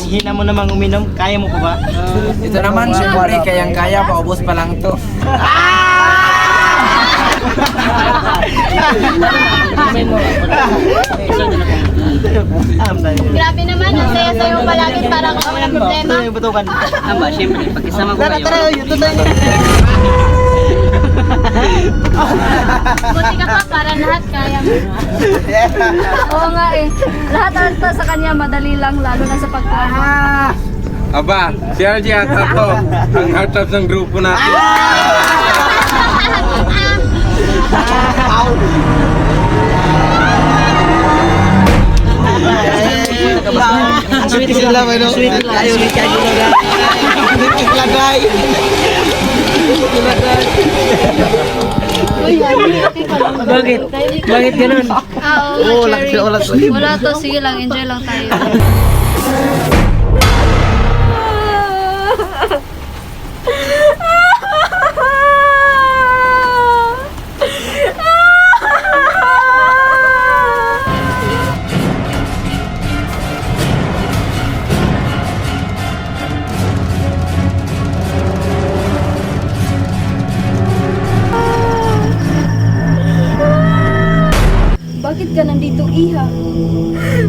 hina mo namang uminom, kaya mo pa ba? Ito naman, syempre, kayang-kaya, paubos pa lang to. Grabe naman, ang saya-sayo mo palagi para kung walang problema. Butukan. Aba, syempre, pagkasama ko kayo. Tara, yun tayo. Buti ka pa para lahat kaya mo. Oo nga eh. Lahat ata sa kanya madali lang, lalo na sa pagkano. Aba, si RJ at Tato, ang heart ng grupo natin. Sweet sila ba, no? Sweet lang. Ayaw, sweet kayo lang. Lagay. Bakit? Bakit ganun? Oo nga, Cherry. Wala to, sige lang, enjoy lang tayo. Bakit ka nandito, Iha?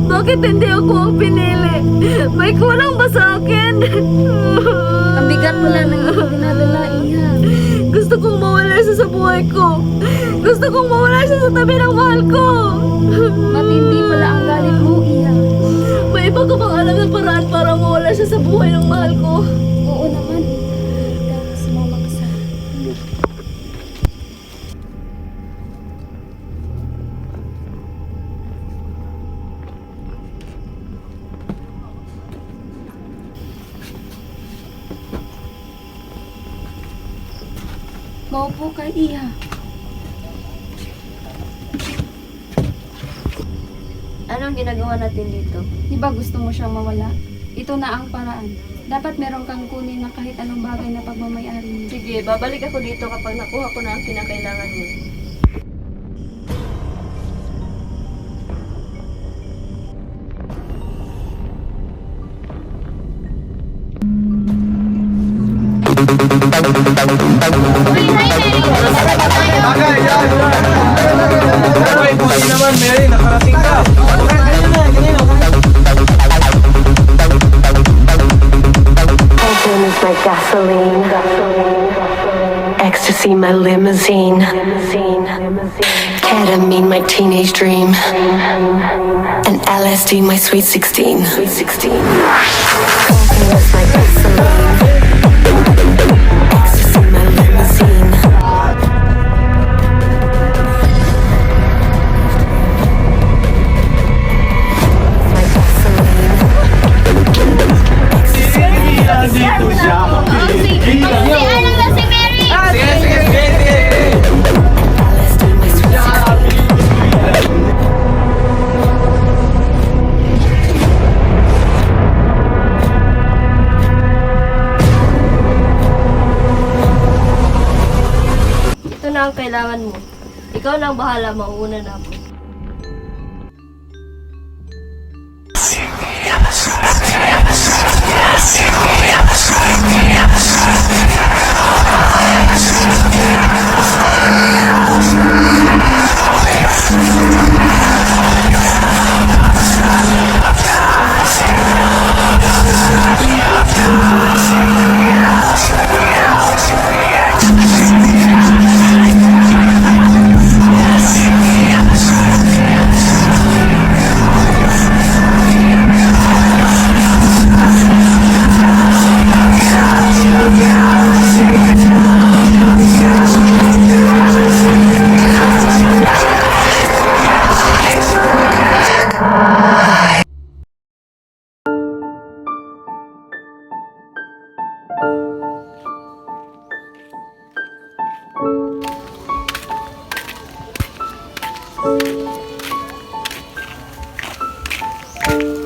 Bakit hindi ako ang pinili? May kulang ba sa akin? Ang bigat mo lang ng dinadala, Iha. Gusto kong mawala siya sa buhay ko. Gusto kong mawala siya sa tabi ng mahal ko. Matindi pala ang galit mo, Iha. May iba ka bang alam ng paraan para mawala siya sa buhay ng mahal ko? Oo naman, Iha. Dahil sumama ka sa Maupo ka, Iha. Anong ginagawa natin dito? Di ba gusto mo siyang mawala? Ito na ang paraan. Dapat meron kang kunin na kahit anong bagay na pagmamayari mo. Sige, babalik ako dito kapag nakuha ko na ang kinakailangan mo. Ay, buti naman, Mary, nakarating ka. Open is my gasoline. Ecstasy, my limousine. Ketamine, my teenage dream. And LSD, my sweet 16. Open is my gasoline. Ecstasy, my limousine. My gasoline. Ecstasy, Mag-CR lang lang si Mary! LSD, my sweet 16. Ito na ang kailangan mo. Ikaw na ang bahala, mauuna na ako.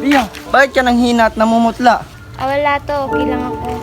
Iya, bakit ka nang hina at namumutla? Wala to, okay lang ako.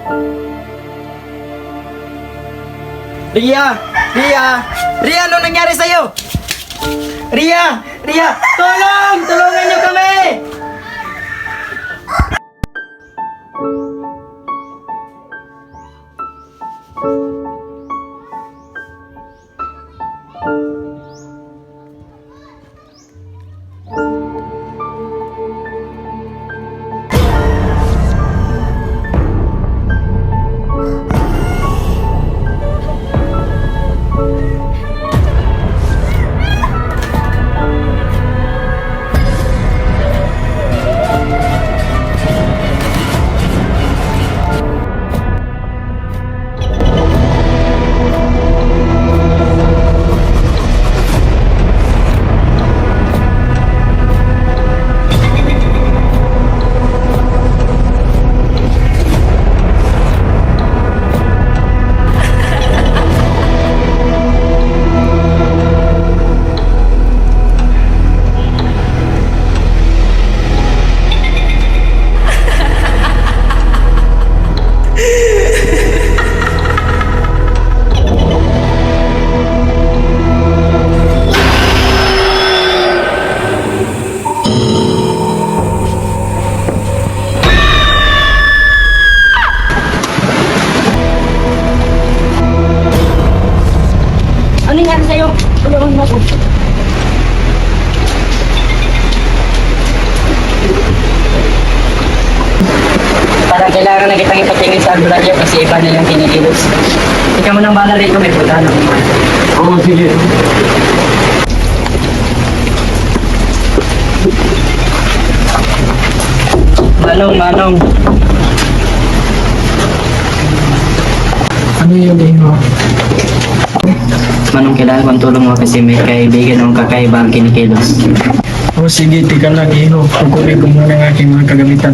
Ria! Ria! Ria, ano nangyari sa'yo? Ria! Ria! Tulong! Tulungan niyo kami! Ano nangyari sa'yo? Tulungan mo ako. Parang kailangan na kitang ipatingin sa ambulansya kasi iba na yung kinikilos. Ikaw mo nang bahala rito, may punta na. Oo, sige. Manong. Ano yung mo? Manong, kailangan kong tulong mo kasi may kaibigan akong kakaiba ang kinikilos. O sige, tika lang, Iho. Kukunin ko muna ang aking mga kagamitan.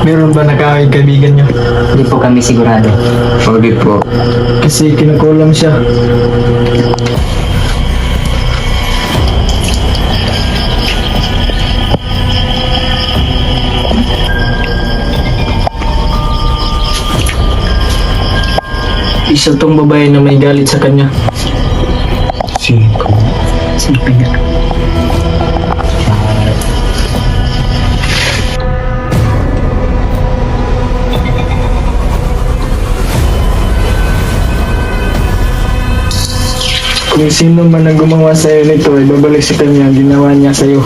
Meron ba nakakay kaibigan niyo? Hindi po kami sigurado. Sorry po. Kasi kinukulam siya. Isa tong babae na may galit sa kanya. Sino nga? Kung sino man ang gumawa sa'yo nito ay babalik sa kanya ang ginawa niya sa'yo.